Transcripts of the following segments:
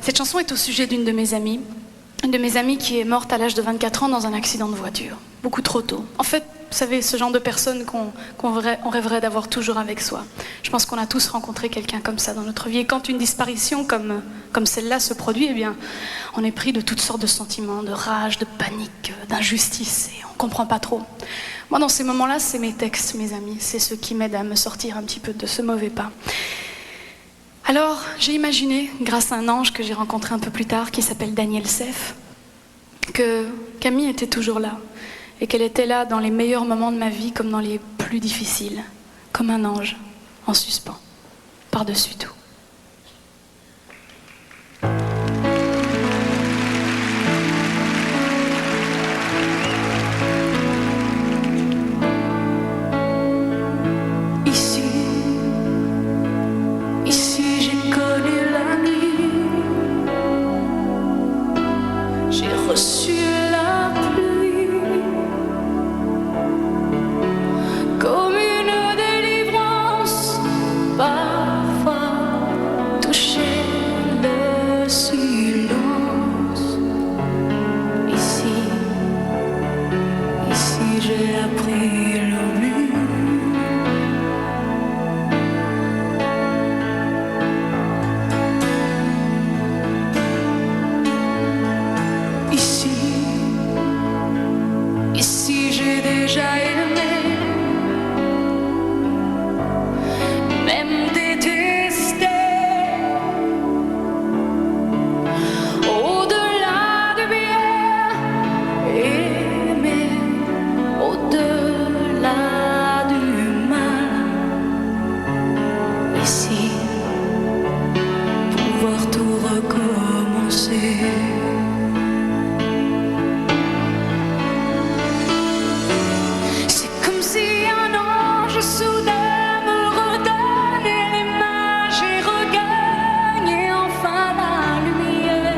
Cette chanson est au sujet d'une de mes amies. Une de mes amies qui est morte à l'âge de 24 ans dans un accident de voiture. Beaucoup trop tôt. En fait, vous savez, ce genre de personne qu'on rêverait d'avoir toujours avec soi. Je pense qu'on a tous rencontré quelqu'un comme ça dans notre vie. Et quand une disparition comme celle-là se produit, eh bien, on est pris de toutes sortes de sentiments, de rage, de panique, d'injustice, et on comprend pas trop. Moi, dans ces moments-là, c'est mes textes, mes amis. C'est ce qui m'aide à me sortir un petit peu de ce mauvais pas. Alors, j'ai imaginé, grâce à un ange que j'ai rencontré un peu plus tard, qui s'appelle Daniel Seff, que Camille était toujours là, et qu'elle était là dans les meilleurs moments de ma vie comme dans les plus difficiles, comme un ange en suspens, par-dessus tout. Reçu la pluie comme une délivrance, parfois toucher le silence. Ici j'ai appris l'oubli. Ici j'ai déjà aimé, même détesté. Au-delà du bien, aimer au-delà du mal. Ici, pouvoir tout recommencer. Soudain me redonner l'image et regagner enfin la lumière.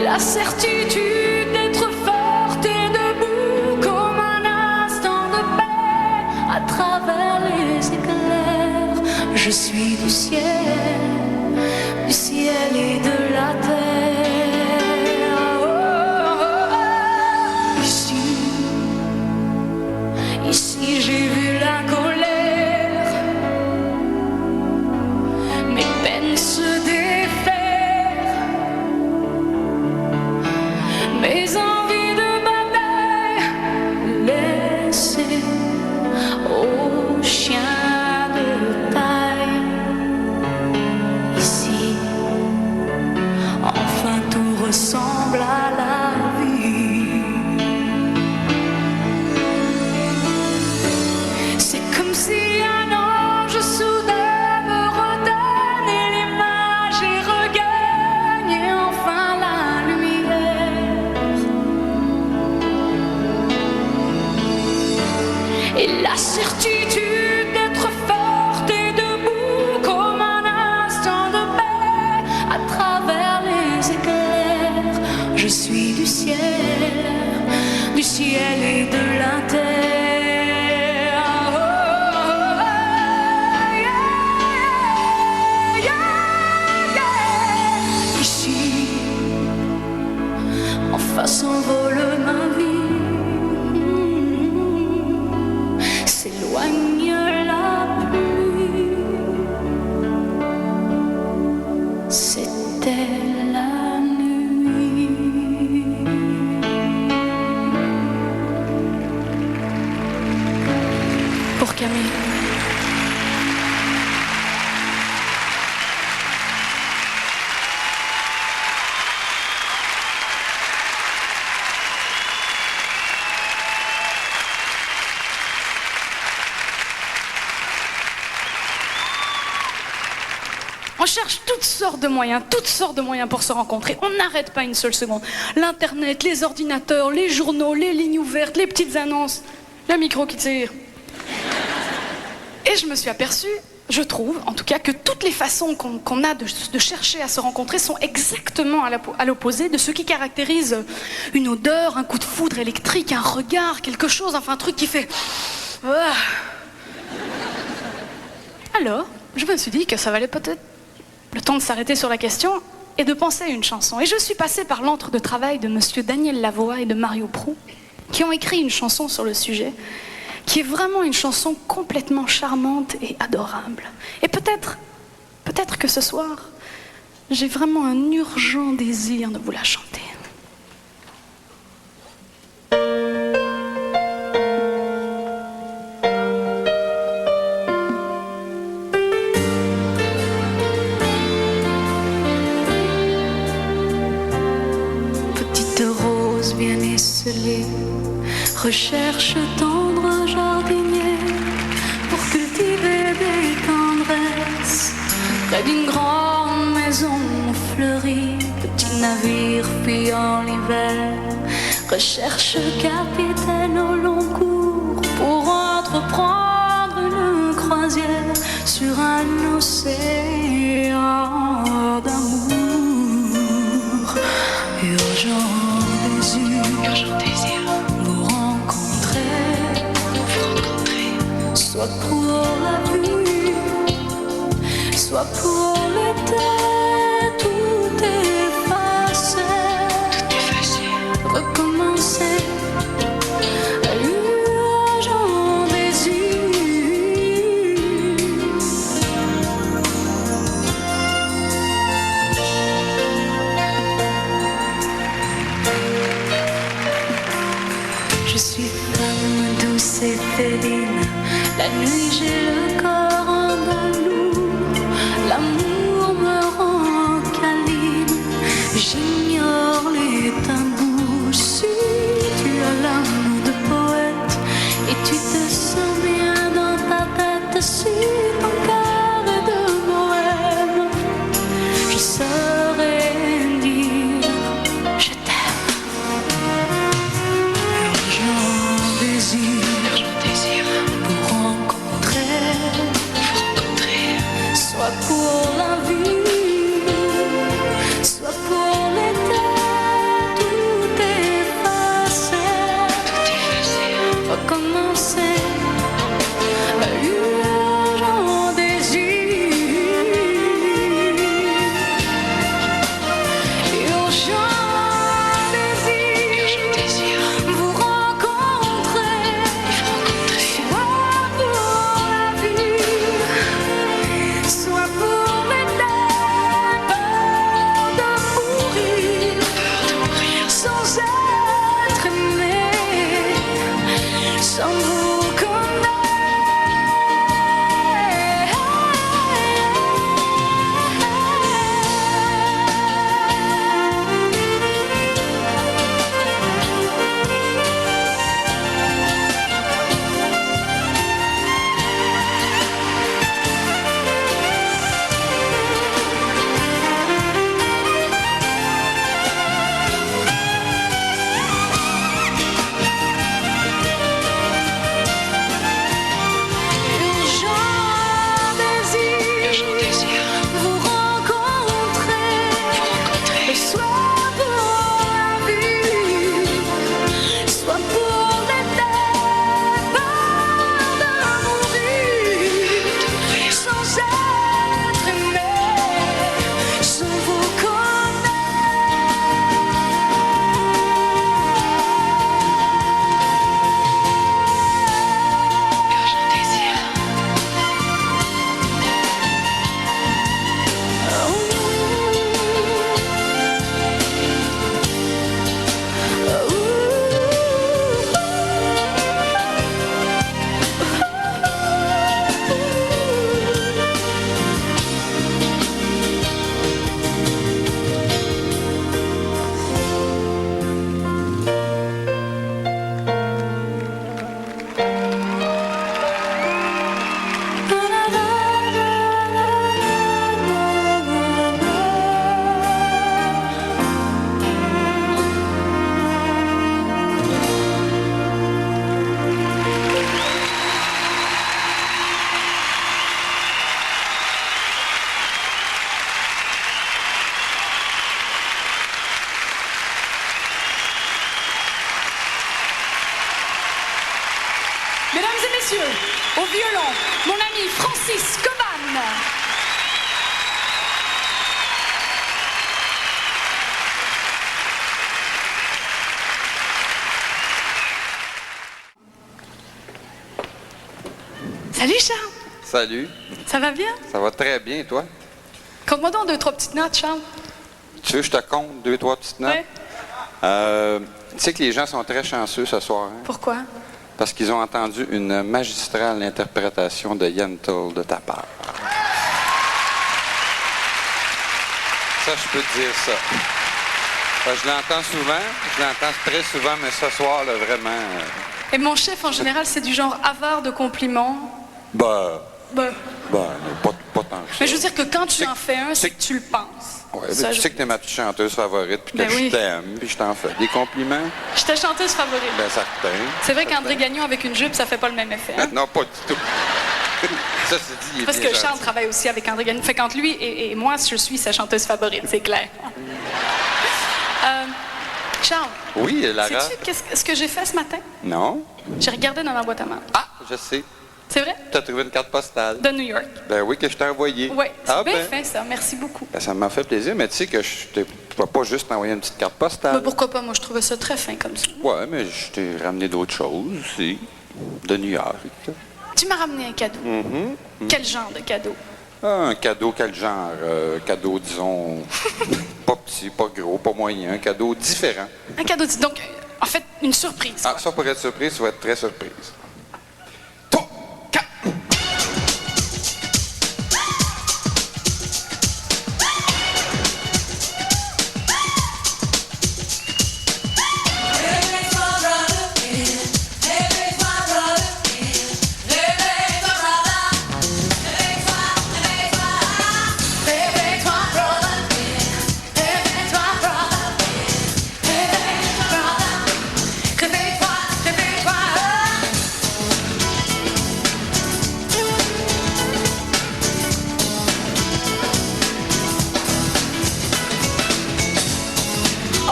La certitude d'être forte et debout comme un instant de paix à travers les éclairs. Je suis du ciel et de la terre. Ici j'ai vu la colère, mes peines se défaire, mes envies de bataille laissées aux chiens de taille. Ici, enfin tout ressemble à la vie. Si un ange soudain me redonnait l'image et regagnait enfin la lumière. Et la certitude d'être forte et debout comme un instant de paix à travers les éclairs. Je suis du ciel et de la terre. S'envole ma vie, s'éloigne la pluie. C'était la nuit. Pour Camille. On cherche toutes sortes de moyens pour se rencontrer. On n'arrête pas une seule seconde. L'internet, les ordinateurs, les journaux, les lignes ouvertes, les petites annonces, le micro qui tire. Et je me suis aperçue, je trouve en tout cas, que toutes les façons qu'on a de chercher à se rencontrer sont exactement à l'opposé de ce qui caractérise une odeur, un coup de foudre électrique, un regard, quelque chose, enfin un truc qui fait... Alors, je me suis dit que ça valait peut-être le temps de s'arrêter sur la question et de penser à une chanson. Et je suis passée par l'antre de travail de monsieur Daniel Lavoie et de Mario Proué, qui ont écrit une chanson sur le sujet, qui est vraiment une chanson complètement charmante et adorable. Et peut-être que ce soir, j'ai vraiment un urgent désir de vous la chanter. Bien esselée, recherche tendre jardinier pour cultiver des tendresses près d'une grande maison fleurie. Petit navire fuyant l'hiver, recherche capitaine au long cours pour entreprendre une croisière sur un océan d'amour urgent. Urgent désir, vous rencontrer, soit pour la vue, soit pour l'été, tout effacer, recommencer, urgent désir. Je suis femme douce et féline, la nuit j'ai le corps andalou, l'amour me rend câline, j'ignore les tabous. Si tu as l'âme de poète et tu te sens bien dans ta tête, si ton cœur est de bohème, je saurais dire je t'aime. désir, Pour rencontrer, soit pour la vie, soit pour l'été, tout effacer, recommencer, urgent désir, urgent désir, vous rencontrer, soit pour la vie, soit pour l'été, peur de mourir, sans être aimé, sans vous urgent désir, vous rencontrer, soit pour la vie, soit pour l'été, peur de mourir, sans être aimé, sans vous urgent désir, Mesdames et messieurs, au violon, mon ami Francis Cobat. Salut. Ça va bien? Ça va très bien, et toi? Compte-moi donc 2-3 petites notes, Charles. Tu veux que je te compte 2-3 petites notes? Ouais. Tu sais que les gens sont très chanceux ce soir, hein? Pourquoi? Parce qu'ils ont entendu une magistrale interprétation de Yentl de ta part. Ça, je peux te dire ça. Parce que je l'entends souvent, je l'entends très souvent, mais ce soir, là, vraiment... Et mon chef, en général, c'est du genre avare de compliments. Ben, Ben, pas tant que ça. mais je veux dire que quand tu C'est- en fais un, c'est c'est- que tu le penses. Ouais, mais Ça, tu je- sais que t'es ma petite chanteuse favorite, puis que Ben je oui. t'aime, puis je t'en fais des compliments. Je ta chanteuse favorite. Ben, certain. C'est vrai qu'André Gagnon avec une jupe, ça fait pas le même effet. Hein? Non, pas du tout. Ça, c'est dit, il est Parce bien que Charles gentil. travaille aussi avec André Gagnon. Fait qu'entre lui et moi, je suis sa chanteuse favorite, c'est clair. Charles, Oui, Lara? sais-tu ce que j'ai fait ce matin? Non? J'ai regardé dans ma boîte à main. Ah, je sais. C'est vrai? Tu as trouvé une carte postale. De New York. Ben oui, que je t'ai envoyée. Oui, c'est Ah, bien ben, fait ça. Merci beaucoup. ben, ça m'a fait plaisir, mais tu sais que je ne peux pas juste t'envoyer une petite carte postale. Mais pourquoi pas? Moi, je trouvais ça très fin comme ça. Ouais, mais je t'ai ramené d'autres choses aussi. De New York. Tu m'as ramené un cadeau. Quel genre de cadeau? Ah, un cadeau, quel genre? Cadeau, disons, pas petit, pas gros, pas moyen. Un cadeau différent. Un cadeau. Donc, en fait, une surprise. Ah, ça, pour être surprise, tu vas être très surprise. 3, 4.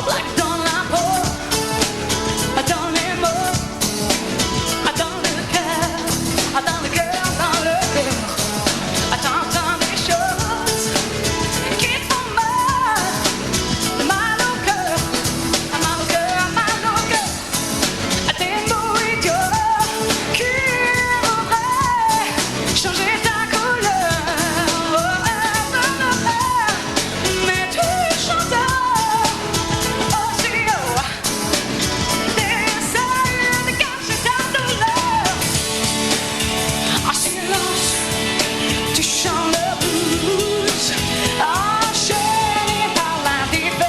Black dans la peau, dans les mots, dans le cœur, dans le cœur, dans le cœur. T'entends des choses qui te font mal, mal au cœur, mal au cœur, mal au cœur. Des mots idiots qui voudraient changer ta couleur. Mais tu chantes aussi haut, t'essayes de cacher ta douleur. En silence, tu chantes le blues, enchaîné par l'indifférence.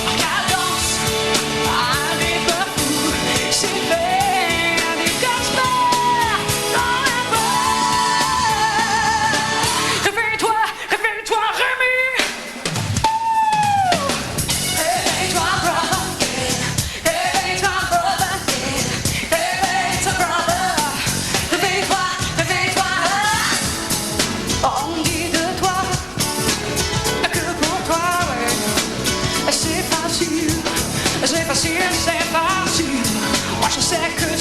En cadence, à des pas fous, c'est faire des cauchemars dans la peur. Réveille-toi, réveille-toi, Rémi. Réveille-toi, brother. Réveille-toi, brother. Réveille-toi, brother. Réveille-toi, réveille-toi. On dit de toi que pour toi, ouais, c'est facile, c'est facile, c'est facile. Moi je sais que